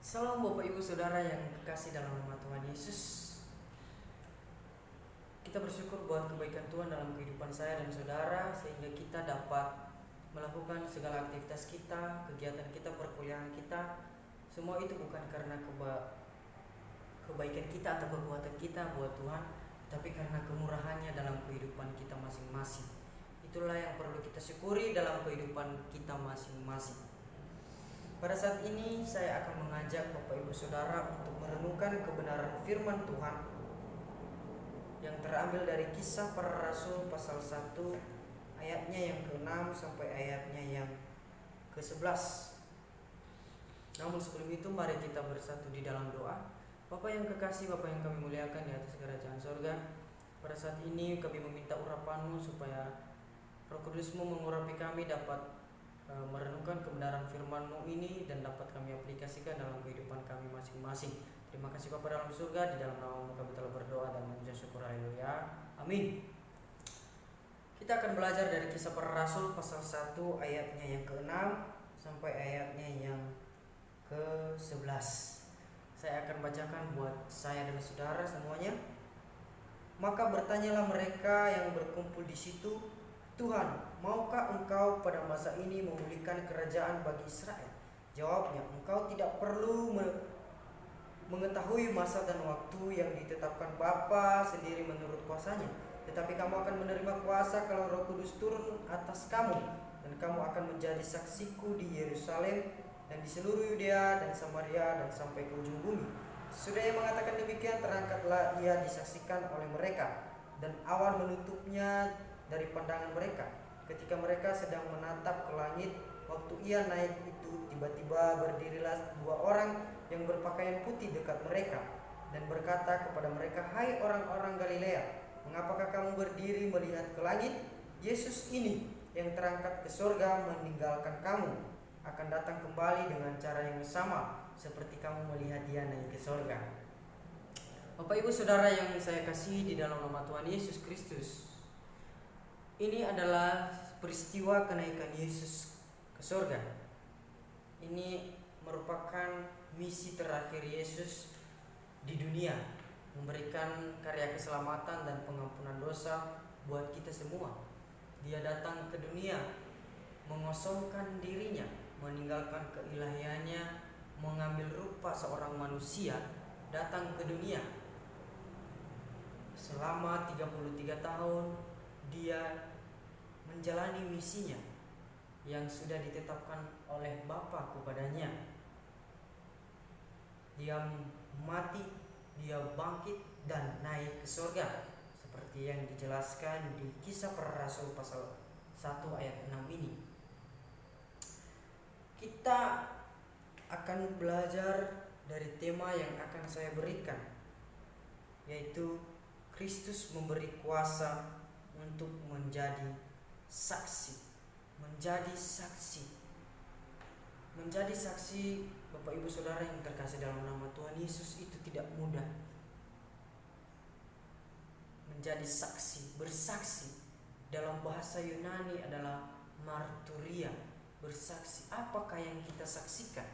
Salam Bapak Ibu Saudara yang kekasih dalam nama Tuhan Yesus. Kita bersyukur buat kebaikan Tuhan dalam kehidupan saya dan saudara, sehingga kita dapat melakukan segala aktivitas kita, kegiatan kita, perkuliahan kita. Semua itu bukan karena kebaikan kita atau kekuatan kita buat Tuhan, tapi karena kemurahannya dalam kehidupan kita masing-masing. Itulah yang perlu kita syukuri dalam kehidupan kita masing-masing. Pada saat ini saya akan mengajak Bapak Ibu Saudara untuk merenungkan kebenaran firman Tuhan yang terambil dari Kisah Para Rasul pasal 1 ayatnya yang ke-6 sampai ayatnya yang ke-11. Namun sebelum itu mari kita bersatu di dalam doa. Bapak yang kekasih, Bapak yang kami muliakan di atas kerajaan sorga, pada saat ini kami meminta urapan-Mu supaya Roh Kudus-Mu mengurapi kami dapat merenungkan kebenaran firman-Mu ini dan dapat kami aplikasikan dalam kehidupan kami masing-masing. Terima kasih Bapa dalam surga, di dalam nama-Mu kami telah berdoa dan mengucap syukur, haleluya, amin. Kita akan belajar dari Kisah Para Rasul pasal 1 ayatnya yang ke-6 sampai ayatnya yang ke-11. Saya akan bacakan buat saya dan saudara semuanya. Maka bertanyalah mereka yang berkumpul di situ, Tuhan, maukah Engkau pada masa ini memulihkan kerajaan bagi Israel? Jawabnya, Engkau tidak perlu mengetahui masa dan waktu yang ditetapkan Bapa sendiri menurut kuasanya. Tetapi kamu akan menerima kuasa kalau Roh Kudus turun atas kamu, dan kamu akan menjadi saksiku di Yerusalem dan di seluruh Yudea dan Samaria dan sampai ke ujung bumi. Sudah ia mengatakan demikian, terangkatlah ia disaksikan oleh mereka, dan awan menutupnya dari pandangan mereka. Ketika mereka sedang menatap ke langit, waktu ia naik itu, tiba-tiba berdirilah dua orang yang berpakaian putih dekat mereka dan berkata kepada mereka, "Hai orang-orang Galilea, mengapakah kamu berdiri melihat ke langit? Yesus ini yang terangkat ke surga meninggalkan kamu akan datang kembali dengan cara yang sama seperti kamu melihat dia naik ke surga." Bapak Ibu Saudara yang saya kasihi di dalam nama Tuhan Yesus Kristus, ini adalah peristiwa kenaikan Yesus ke surga. Ini merupakan misi terakhir Yesus di dunia, memberikan karya keselamatan dan pengampunan dosa buat kita semua. Dia datang ke dunia, mengosongkan dirinya, meninggalkan keilahiannya, mengambil rupa seorang manusia, datang ke dunia. Selama 33 tahun dia menjalani misinya yang sudah ditetapkan oleh Bapa kepadanya. Dia mati, dia bangkit dan naik ke surga, seperti yang dijelaskan di Kisah Para Rasul pasal 1 ayat 6 ini. Kita akan belajar dari tema yang akan saya berikan, yaitu Kristus memberi kuasa untuk menjadi saksi. Menjadi saksi, Bapak Ibu Saudara yang terkasih dalam nama Tuhan Yesus, itu tidak mudah. Menjadi saksi, bersaksi, dalam bahasa Yunani adalah marturia, bersaksi. Apakah yang kita saksikan?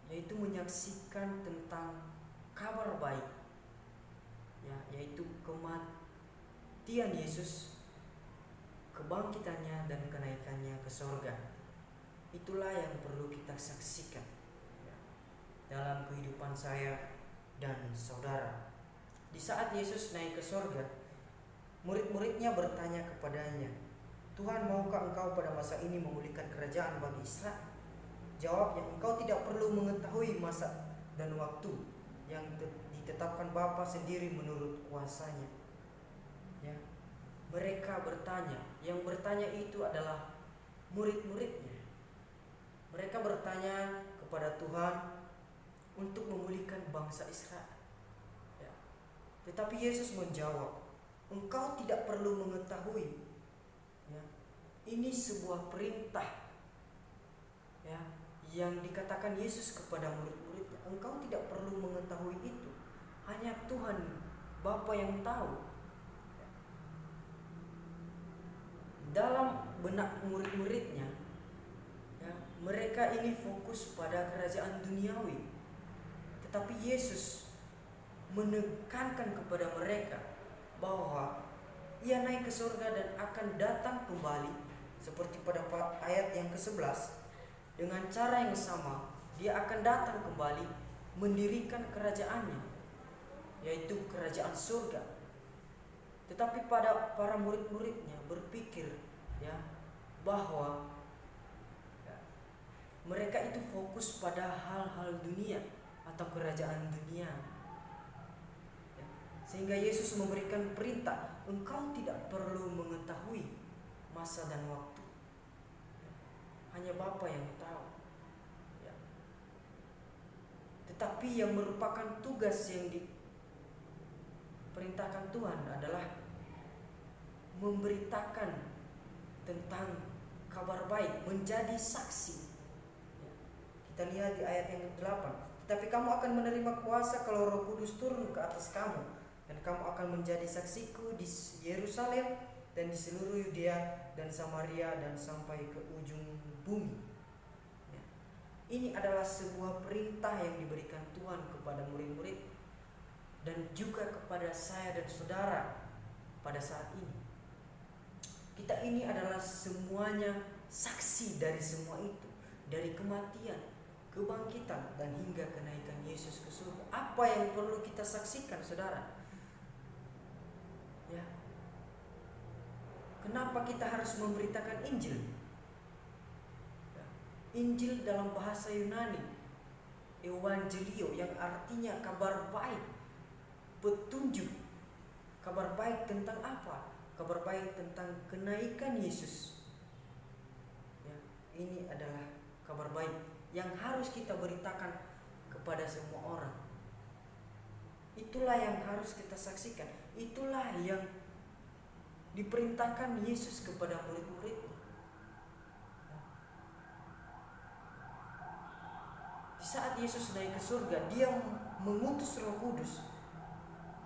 Yaitu menyaksikan tentang kabar baik, yaitu kematian Yesus, kebangkitannya dan kenaikannya ke surga. Itulah yang perlu kita saksikan dalam kehidupan saya dan saudara. Di saat Yesus naik ke surga, murid-muridnya bertanya kepadanya, "Tuhan, maukah Engkau pada masa ini memulihkan kerajaan bagi Israel?" Jawabnya, "Engkau tidak perlu mengetahui masa dan waktu yang ditetapkan Bapa sendiri menurut kuasanya." Mereka bertanya, yang bertanya itu adalah murid-muridnya. Mereka bertanya kepada Tuhan untuk memulihkan bangsa Israel. Tetapi Yesus menjawab, "Engkau tidak perlu mengetahui. Ini sebuah perintah yang dikatakan Yesus kepada murid-muridnya. Engkau tidak perlu mengetahui itu. Hanya Tuhan Bapa yang tahu." Dalam benak murid-muridnya, mereka ini fokus pada kerajaan duniawi. Tetapi Yesus menekankan kepada mereka bahwa ia naik ke surga dan akan datang kembali seperti pada ayat yang ke-11. Dengan cara yang sama, dia akan datang kembali mendirikan kerajaannya, yaitu kerajaan surga. Tetapi pada para murid-muridnya berpikir bahwa mereka itu fokus pada hal-hal dunia atau kerajaan dunia. Sehingga Yesus memberikan perintah, engkau tidak perlu mengetahui masa dan waktu. Hanya Bapa yang tahu. Tetapi yang merupakan tugas yang diperintahkan Tuhan adalah memberitakan tentang kabar baik, menjadi saksi. Kita lihat di ayat yang ke-8. Tetapi kamu akan menerima kuasa kalau Roh Kudus turun ke atas kamu, dan kamu akan menjadi saksiku di Yerusalem dan di seluruh Yudea dan Samaria dan sampai ke ujung bumi. Ini adalah sebuah perintah yang diberikan Tuhan kepada murid-murid dan juga kepada saya dan saudara pada saat ini. Kita ini adalah semuanya saksi dari semua itu, dari kematian, kebangkitan, dan hingga kenaikan Yesus ke surga. Apa yang perlu kita saksikan, saudara? Kenapa kita harus memberitakan Injil? Injil dalam bahasa Yunani, Evangelio, yang artinya kabar baik, petunjuk. Kabar baik tentang apa? Kabar baik tentang kenaikan Yesus. Ini adalah kabar baik yang harus kita beritakan kepada semua orang. Itulah yang harus kita saksikan. Itulah yang diperintahkan Yesus kepada murid-muridnya. Di saat Yesus naik ke surga, dia mengutus Roh Kudus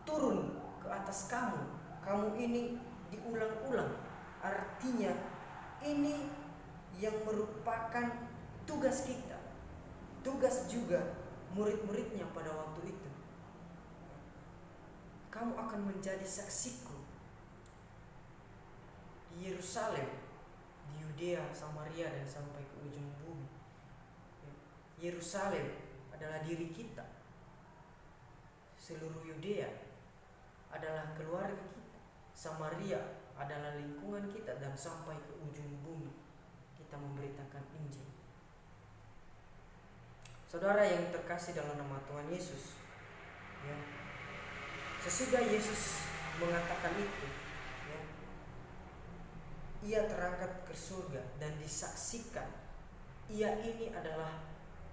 turun ke atas kamu. Kamu ini diulang-ulang. Artinya ini yang merupakan tugas kita, tugas juga murid-muridnya pada waktu itu. Kamu akan menjadi saksiku di Yerusalem, di Yudea, Samaria, dan sampai ke ujung bumi. Yerusalem adalah diri kita. Seluruh Yudea adalah keluarga kita. Samaria adalah lingkungan kita, dan sampai ke ujung bumi kita memberitakan Injil. Saudara yang terkasih dalam nama Tuhan Yesus, sesudah Yesus mengatakan itu, ia terangkat ke surga dan disaksikan. Ia ini adalah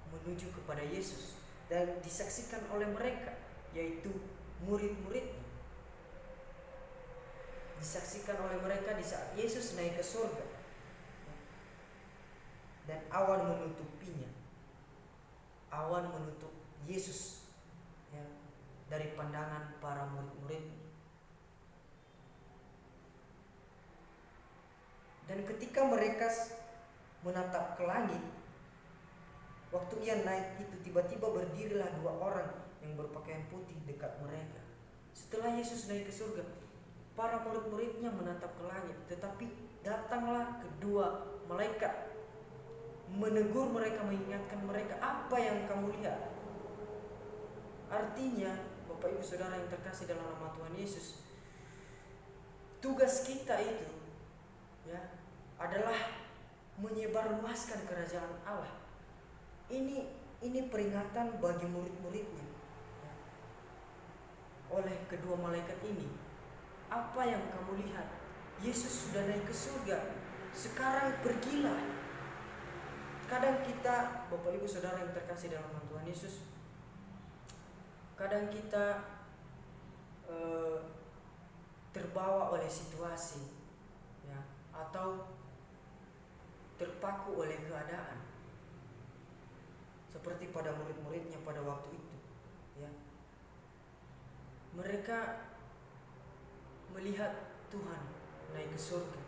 menuju kepada Yesus dan disaksikan oleh mereka, yaitu murid-muridnya. Disaksikan oleh mereka di saat Yesus naik ke surga dan awan menutupinya. Awan menutup Yesus dari pandangan para murid-murid. Dan ketika mereka menatap ke langit, waktu ia naik itu, tiba-tiba berdirilah dua orang yang berpakaian putih dekat mereka. Setelah Yesus naik ke surga, para murid-muridnya menatap ke langit, tetapi datanglah kedua malaikat menegur mereka, mengingatkan mereka, apa yang kamu lihat? Artinya, Bapak Ibu Saudara yang terkasih dalam nama Tuhan Yesus, tugas kita itu adalah menyebarluaskan kerajaan Allah. Ini peringatan bagi murid-muridnya oleh kedua malaikat ini. Apa yang kamu lihat? Yesus sudah naik ke surga. Sekarang pergilah. Kadang kita, Bapak Ibu Saudara yang terkasih dalam nama Tuhan Yesus, kadang kita terbawa oleh situasi, atau terpaku oleh keadaan, seperti pada murid-muridnya pada waktu itu. Mereka melihat Tuhan naik ke surga,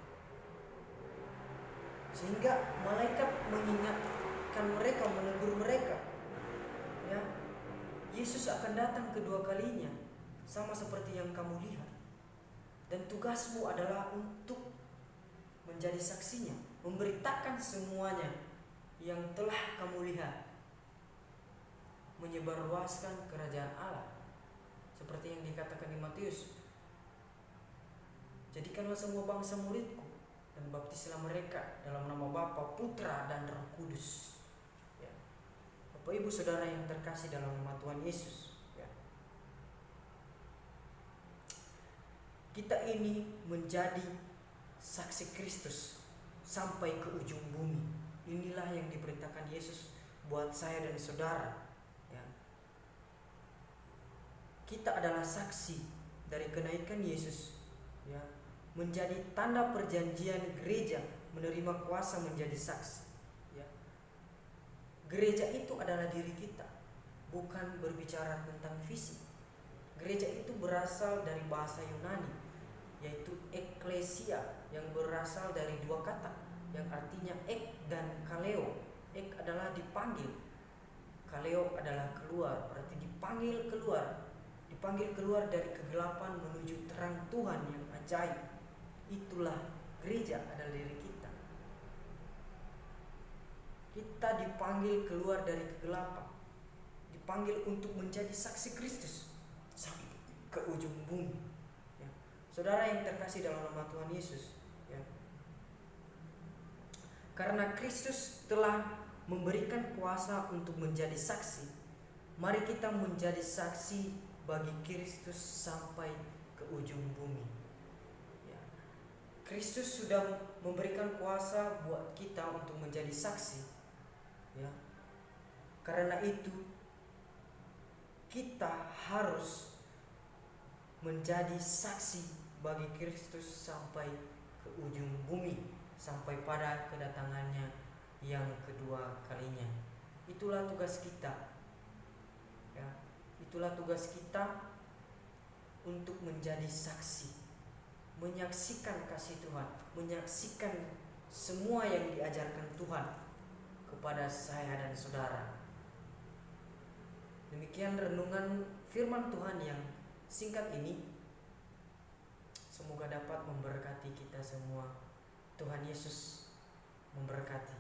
sehingga malaikat mengingat Yesus akan datang kedua kalinya, sama seperti yang kamu lihat. Dan tugasmu adalah untuk menjadi saksinya, memberitakan semuanya yang telah kamu lihat, menyebarluaskan kerajaan Allah. Seperti yang dikatakan di Matius, jadikanlah semua bangsa muridku dan baptislah mereka dalam nama Bapa, Putra, dan Roh Kudus. Ya. Bapak Ibu Saudara yang terkasih dalam nama Tuhan Yesus, ya. Kita ini menjadi saksi Kristus sampai ke ujung bumi. Inilah yang diberitakan Yesus buat saya dan saudara, ya. Kita adalah saksi dari kenaikan Yesus, ya, menjadi tanda perjanjian gereja menerima kuasa menjadi saksi, ya. Gereja itu adalah diri kita, bukan berbicara tentang fisik. Gereja itu berasal dari bahasa Yunani, yaitu eklesia, yang berasal dari dua kata yang artinya ek dan kaleo. Ek adalah dipanggil, kaleo adalah keluar, berarti dipanggil keluar dari kegelapan menuju terang Tuhan yang ajaib. Itulah gereja adalah diri kita. Kita dipanggil keluar dari kegelapan, dipanggil untuk menjadi saksi Kristus sampai ke ujung bumi, ya. Saudara yang terkasih dalam nama Tuhan Yesus, ya. Karena Kristus telah memberikan kuasa untuk menjadi saksi, mari kita menjadi saksi bagi Kristus sampai ke ujung bumi. Kristus sudah memberikan kuasa buat kita untuk menjadi saksi, ya. Karena itu kita harus menjadi saksi bagi Kristus sampai ke ujung bumi, sampai pada kedatangannya yang kedua kalinya. Itulah tugas kita, ya. Itulah tugas kita untuk menjadi saksi, menyaksikan kasih Tuhan, menyaksikan semua yang diajarkan Tuhan kepada saya dan saudara. Demikian renungan firman Tuhan yang singkat ini. Semoga dapat memberkati kita semua. Tuhan Yesus memberkati.